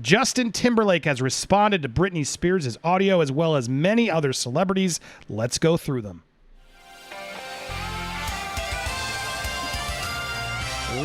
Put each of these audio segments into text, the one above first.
Justin Timberlake has responded to Britney Spears' audio as well as many other celebrities. Let's go through them.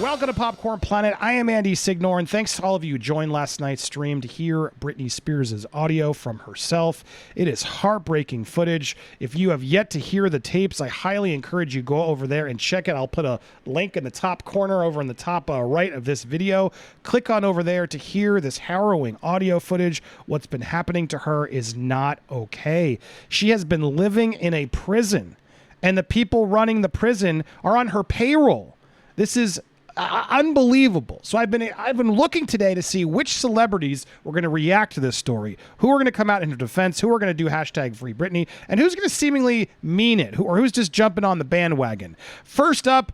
Welcome to Popcorn Planet. I am Andy Signore, and thanks to all of you who joined last night's stream to hear Britney Spears' audio from herself. It is heartbreaking footage. If you have yet to hear the tapes, I highly encourage you go over there and check it. I'll put a link in the top corner over in the top right of this video. Click on over there to hear this harrowing audio footage. What's been happening to her is not okay. She has been living in a prison, and the people running the prison are on her payroll. This is unbelievable. So I've been looking today to see which celebrities were going to react to this story, who are going to come out in her defense, who are going to do hashtag Free Britney, and who's going to seemingly mean it, or who's just jumping on the bandwagon. First up,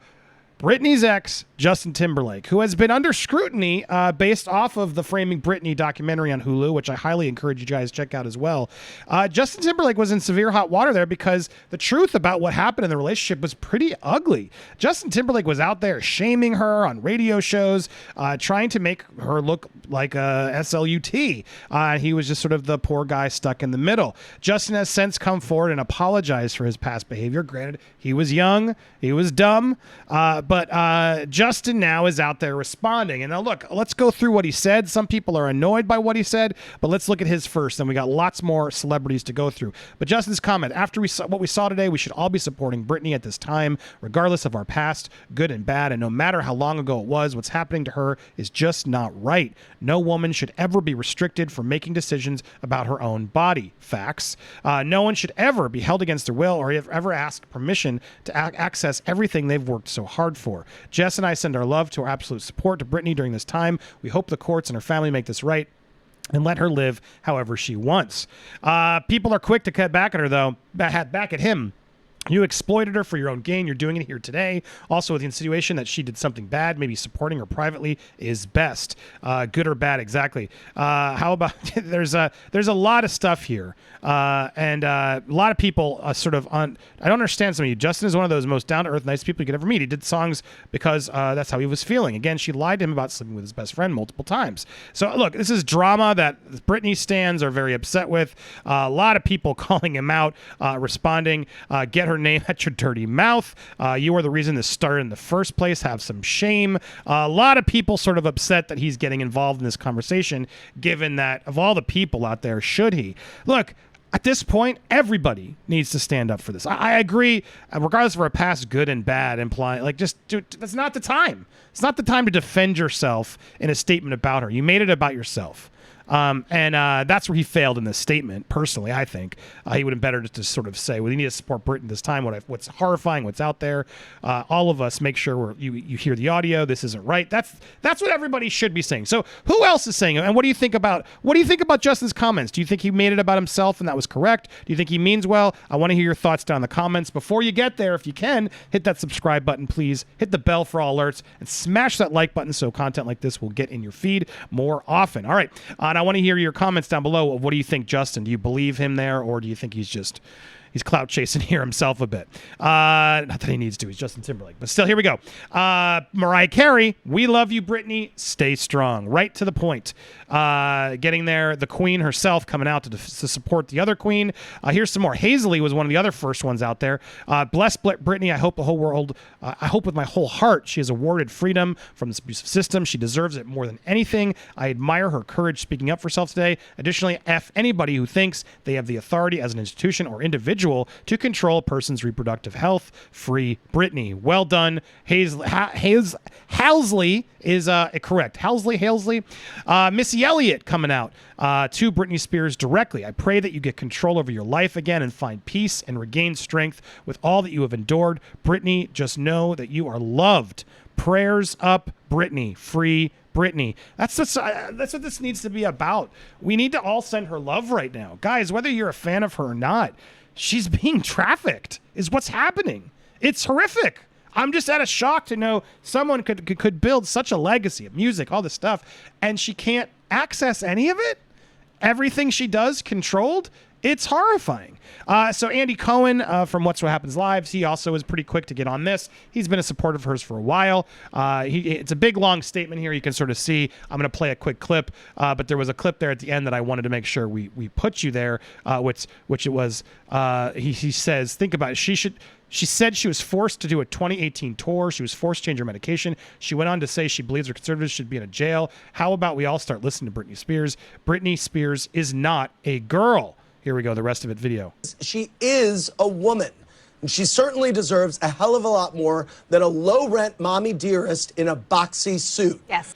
Britney's ex, Justin Timberlake, who has been under scrutiny based off of the Framing Britney documentary on Hulu, which I highly encourage you guys to check out as well. Justin Timberlake was in severe hot water there because the truth about what happened in the relationship was pretty ugly. Justin Timberlake was out there shaming her on radio shows, trying to make her look like a SLUT. He was just sort of the poor guy stuck in the middle. Justin has since come forward and apologized for his past behavior. Granted, he was young, he was dumb, but Justin now is out there responding. And now look, let's go through what he said. Some people are annoyed by what he said, but let's look at his first. Then we got lots more celebrities to go through. But Justin's comment, after what we saw today, we should all be supporting Britney at this time, regardless of our past, good and bad. And no matter how long ago it was, what's happening to her is just not right. No woman should ever be restricted from making decisions about her own body. Facts. No one should ever be held against their will or ever asked permission to access everything they've worked so hard for. Jess and I send our love to our absolute support to Britney during this time. We hope the courts and her family make this right and let her live however she wants. People are quick to cut back at her, though. Back at him. You exploited her for your own gain. You're doing it here today. Also, with the insinuation that she did something bad, maybe supporting her privately is best. Good or bad, exactly. How about there's a lot of stuff here, and a lot of people sort of on. I don't understand some of you. Justin is one of those most down to earth, nice people you could ever meet. He did songs because that's how he was feeling. Again, she lied to him about sleeping with his best friend multiple times. So look, this is drama that Britney stans are very upset with. A lot of people calling him out, responding. Get her name at your dirty mouth. You are the reason this started in the first place. Have some shame. A lot of people sort of upset that he's getting involved in this conversation, given that of all the people out there, should he? Look, at this point, everybody needs to stand up for this. I agree, regardless of our past good and bad, implying that's not the time. It's not the time to defend yourself in a statement about her. You made it about yourself. And that's where he failed in this statement. Personally, I think he would have been better to sort of say, well, you need to support Britain this time. What's horrifying, what's out there. All of us make sure you hear the audio. This isn't right. That's what everybody should be saying. So who else is saying it? And what do you think about Justin's comments? Do you think he made it about himself and that was correct? Do you think he means well? I want to hear your thoughts down in the comments. Before you get there, if you can, hit that subscribe button, please. Hit the bell for all alerts and smash that like button so content like this will get in your feed more often. All right. And I want to hear your comments down below. What do you think, Justin? Do you believe him there, or do you think he's clout chasing here himself a bit? Not that he needs to. He's Justin Timberlake. But still, here we go. Mariah Carey, we love you, Britney. Stay strong. Right to the point. Getting there, the queen herself coming out to support the other queen. Here's some more. Halsey was one of the other first ones out there. Bless Britney. I hope the whole world, I hope with my whole heart, she is awarded freedom from this abusive system. She deserves it more than anything. I admire her courage speaking up for herself today. Additionally, F anybody who thinks they have the authority as an institution or individual to control a person's reproductive health. Free Britney. Well done. Halsey is correct. Halsey. Missy Elliott coming out to Britney Spears directly. I pray that you get control over your life again and find peace and regain strength with all that you have endured. Britney, just know that you are loved. Prayers up, Britney. Free Britney. That's what this needs to be about. We need to all send her love right now. Guys, whether you're a fan of her or not, she's being trafficked is what's happening. It's horrific. I'm just at a shock to know someone could build such a legacy of music, all this stuff, and she can't access any of it. Everything she does controlled. It's horrifying. So Andy Cohen from What's What Happens Live, he also was pretty quick to get on this. He's been a supporter of hers for a while. It's a big, long statement here. You can sort of see. I'm going to play a quick clip, but there was a clip there at the end that I wanted to make sure we put you there, which it was. He says, think about it. She said she was forced to do a 2018 tour. She was forced to change her medication. She went on to say she believes her conservatives should be in a jail. How about we all start listening to Britney Spears? Britney Spears is not a girl. Here we go, the rest of it video. She is a woman, and she certainly deserves a hell of a lot more than a low-rent mommy dearest in a boxy suit. Yes.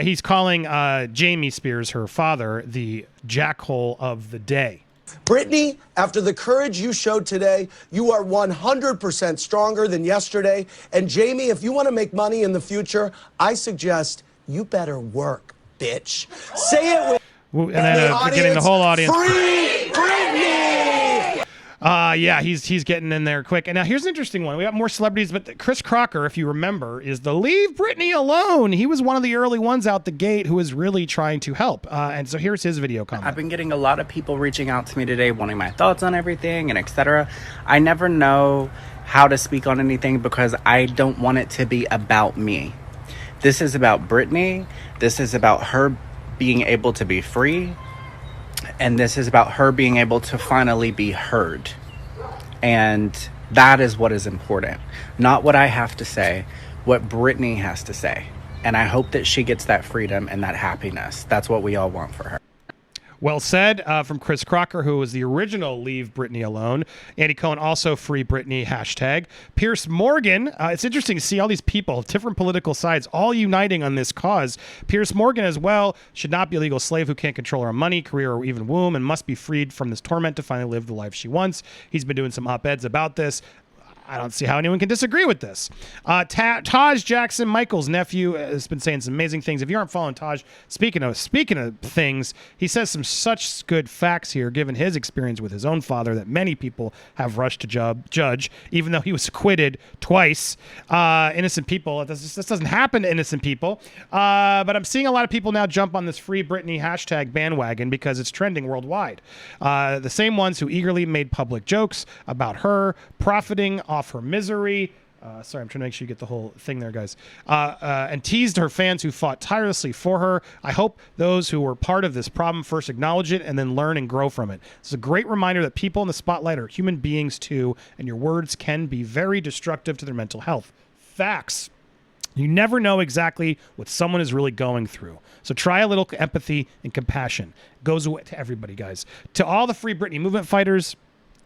He's calling Jamie Spears, her father, the jackhole of the day. Britney, after the courage you showed today, you are 100% stronger than yesterday. And Jamie, if you want to make money in the future, I suggest you better work, bitch. Say it with... And then getting the whole audience. Free Britney! Yeah, he's getting in there quick. And now here's an interesting one. We got more celebrities, but Chris Crocker, if you remember, is the Leave Britney Alone. He was one of the early ones out the gate who was really trying to help. And so here's his video comment. I've been getting a lot of people reaching out to me today wanting my thoughts on everything and etc. I never know how to speak on anything because I don't want it to be about me. This is about Britney. This is about her being able to be free, and this is about her being able to finally be heard. And that is what is important, not what I have to say, what Britney has to say. And I hope that she gets that freedom and that happiness. That's what we all want for her. Well said from Chris Crocker, who was the original Leave Britney Alone. Andy Cohen, also Free Britney, hashtag. Pierce Morgan, it's interesting to see all these people, different political sides, all uniting on this cause. Pierce Morgan as well should not be a legal slave who can't control her own money, career, or even womb, and must be freed from this torment to finally live the life she wants. He's been doing some op-eds about this. I don't see how anyone can disagree with this. Taj Jackson, Michael's nephew, has been saying some amazing things. If you aren't following Taj, speaking of things, he says some such good facts here, given his experience with his own father, that many people have rushed to judge, even though he was acquitted twice. Innocent people, this doesn't happen to innocent people. But I'm seeing a lot of people now jump on this Free Britney hashtag bandwagon because it's trending worldwide. The same ones who eagerly made public jokes about her profiting off her misery. Sorry, I'm trying to make sure you get the whole thing there, guys. And teased her fans who fought tirelessly for her. I hope those who were part of this problem first acknowledge it and then learn and grow from it. It's a great reminder that people in the spotlight are human beings too, and your words can be very destructive to their mental health. Facts. You never know exactly what someone is really going through. So try a little empathy and compassion. It goes away to everybody, guys. To all the Free Britney movement fighters,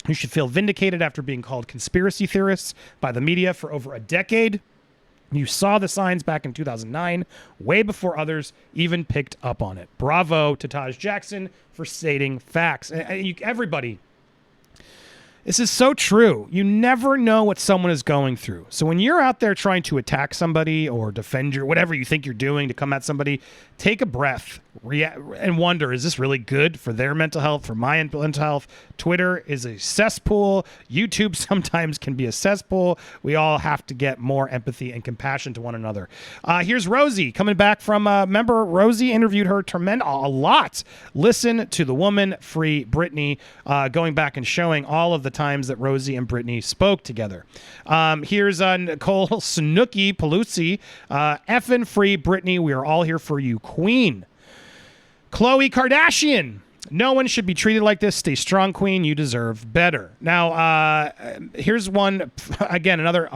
you should feel vindicated after being called conspiracy theorists by the media for over a decade. You saw the signs back in 2009, way before others even picked up on it. Bravo to Taj Jackson for stating facts. Everybody, this is so true. You never know what someone is going through. So when you're out there trying to attack somebody or defend whatever you think you're doing to come at somebody, take a breath and wonder, is this really good for their mental health, for my mental health? Twitter is a cesspool. YouTube sometimes can be a cesspool. We all have to get more empathy and compassion to one another. Here's Rosie coming back from, remember, Rosie interviewed her a lot. Listen to the woman, Free Britney, going back and showing all of the times that Rosie and Britney spoke together. Here's Nicole Snooki Pelusi, effing Free Britney. We are all here for you, Queen. Khloe Kardashian. No one should be treated like this. Stay strong, Queen. You deserve better. Now, here's one, again, another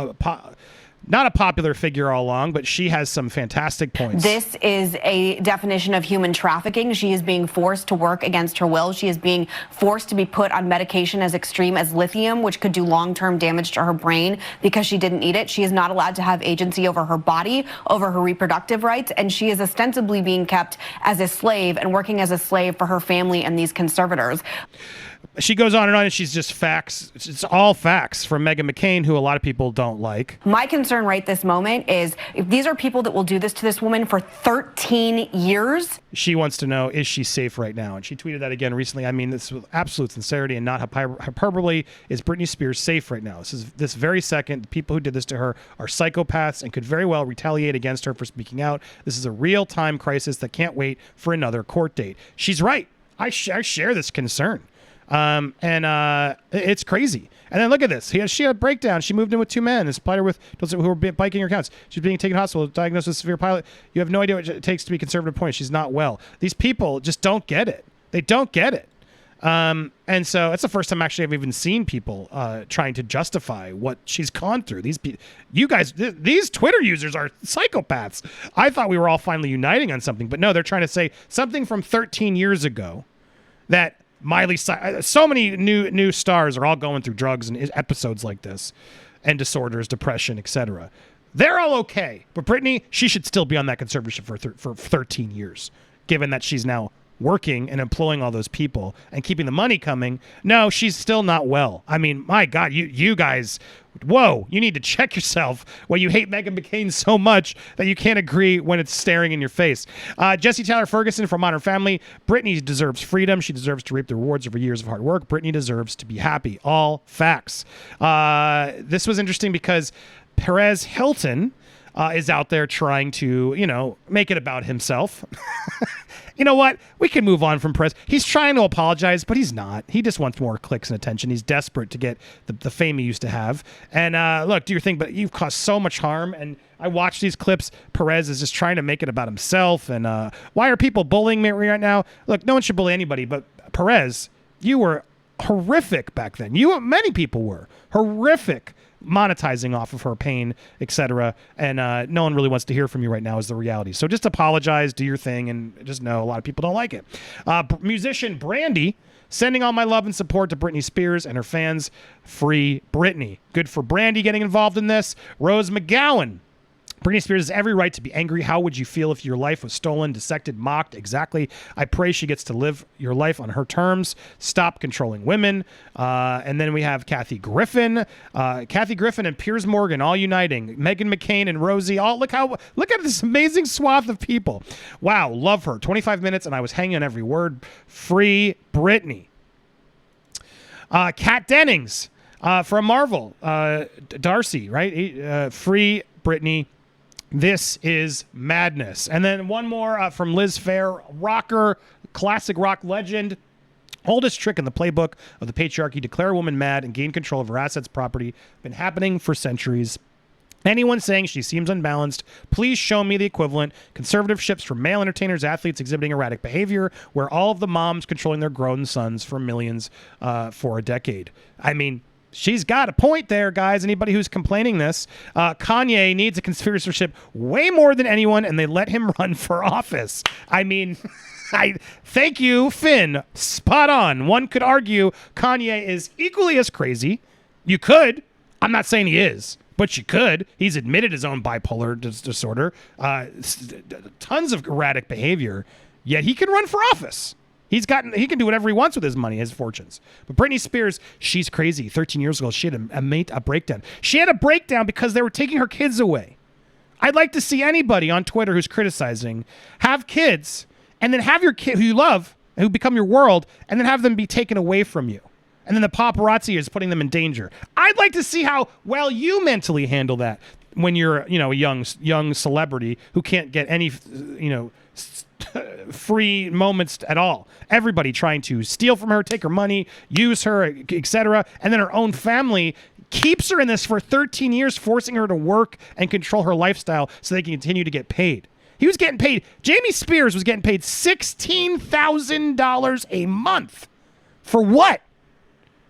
not a popular figure all along, but she has some fantastic points. This is a definition of human trafficking. She is being forced to work against her will. She is being forced to be put on medication as extreme as lithium, which could do long-term damage to her brain because she didn't eat it. She is not allowed to have agency over her body, over her reproductive rights, and she is ostensibly being kept as a slave and working as a slave for her family and these conservators. She goes on, and she's just facts. It's all facts from Meghan McCain, who a lot of people don't like. My concern right this moment is if these are people that will do this to this woman for 13 years. She wants to know, is she safe right now? And she tweeted that again recently. I mean this with absolute sincerity and not hyperbole. Is Britney Spears safe right now? This very second. The people who did this to her are psychopaths and could very well retaliate against her for speaking out. This is a real-time crisis that can't wait for another court date. She's right. I share this concern. It's crazy. And then look at this. She had a breakdown. She moved in with two men. This spider who were biking her accounts. She's being taken to hospital, diagnosed with severe pilot. You have no idea what it takes to be conservative point. She's not well. These people just don't get it. They don't get it. And so it's the first time actually I've even seen people trying to justify what she's gone through. These Twitter users are psychopaths. I thought we were all finally uniting on something, but no, they're trying to say something from 13 years ago that so many new stars are all going through drugs and episodes like this and disorders, depression, etc. They're all okay, but Britney, she should still be on that conservatorship for 13 years, given that she's now working and employing all those people and keeping the money coming. No, she's still not well. I mean, my God, you guys, whoa, you need to check yourself when you hate Meghan McCain so much that you can't agree when it's staring in your face. Jesse Tyler Ferguson from Modern Family. Britney deserves freedom. She deserves to reap the rewards of her years of hard work. Britney deserves to be happy. All facts. This was interesting because Perez Hliton is out there trying to, make it about himself. You know what? We can move on from Perez. He's trying to apologize, but he's not. He just wants more clicks and attention. He's desperate to get the fame he used to have. And look, do your thing, but you've caused so much harm. And I watch these clips. Perez is just trying to make it about himself. And why are people bullying me right now? Look, no one should bully anybody, but Perez, you were horrific back then. Many people were horrific, monetizing off of her pain, etc. And no one really wants to hear from you right now is the reality. So just apologize, do your thing, and just know a lot of people don't like it. Musician Brandy, sending all my love and support to Britney Spears and her fans. Free Britney. Good for Brandy getting involved in this. Rose McGowan. Britney Spears has every right to be angry. How would you feel if your life was stolen, dissected, mocked? Exactly. I pray she gets to live your life on her terms. Stop controlling women. And then we have Kathy Griffin. Kathy Griffin and Piers Morgan all uniting. Meghan McCain and Rosie. Look at this amazing swath of people. Wow, love her. 25 minutes and I was hanging on every word. Free Britney. Kat Dennings from Marvel. Darcy, right? Free Britney. This is madness. And then one more from Liz Phair, rocker, classic rock legend. Oldest trick in the playbook of the patriarchy: declare a woman mad and gain control of her assets, property. Been happening for centuries. Anyone saying she seems unbalanced, please show me the equivalent. Conservatorships for male entertainers, athletes exhibiting erratic behavior, where all of the moms controlling their grown sons for millions for a decade. I mean, she's got a point there, guys. Anybody who's complaining this, Kanye needs a conservatorship way more than anyone, and they let him run for office. I mean, thank you, Finn. Spot on. One could argue Kanye is equally as crazy. You could. I'm not saying he is, but you could. He's admitted his own bipolar disorder. Tons of erratic behavior, yet he can run for office. He can do whatever he wants with his money, his fortunes. But Britney Spears, she's crazy. 13 years ago, she had a breakdown. She had a breakdown because they were taking her kids away. I'd like to see anybody on Twitter who's criticizing have kids and then have your kid who you love, who become your world, and then have them be taken away from you. And then the paparazzi is putting them in danger. I'd like to see how well you mentally handle that when you're, a young celebrity who can't get any, free moments at all. Everybody trying to steal from her, take her money, use her, etc. And then her own family keeps her in this for 13 years, forcing her to work and control her lifestyle so they can continue to get paid. He was getting paid. Jamie Spears was getting paid $16,000 a month. For what?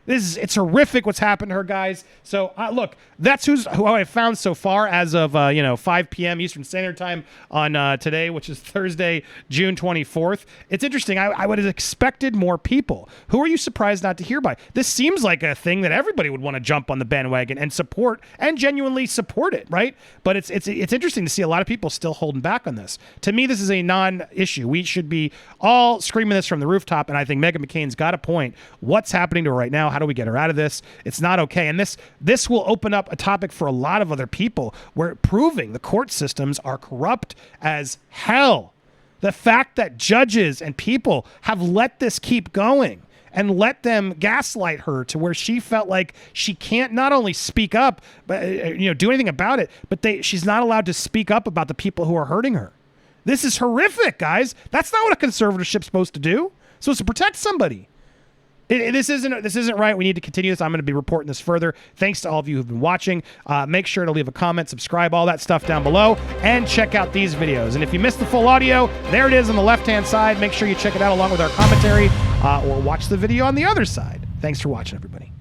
It's horrific what's happened to her, guys. So, look, that's who I found so far as of, 5 p.m. Eastern Standard Time on today, which is Thursday, June 24th. It's interesting. I would have expected more people. Who are you surprised not to hear by? This seems like a thing that everybody would want to jump on the bandwagon and support and genuinely support it, right? But it's interesting to see a lot of people still holding back on this. To me, this is a non-issue. We should be all screaming this from the rooftop, and I think Meghan McCain's got a point. What's happening to her right now? How do we get her out of this? It's not okay. And this will open up a topic for a lot of other people where proving the court systems are corrupt as hell. The fact that judges and people have let this keep going and let them gaslight her to where she felt like she can't not only speak up, but do anything about it, but she's not allowed to speak up about the people who are hurting her. This is horrific, guys. That's not what a conservatorship's supposed to do. It's supposed to protect somebody. This isn't right. We need to continue this. I'm going to be reporting this further. Thanks to all of you who've been watching. Make sure to leave a comment, subscribe, all that stuff down below, and check out these videos. And if you missed the full audio, there it is on the left-hand side. Make sure you check it out along with our commentary, or watch the video on the other side. Thanks for watching, everybody.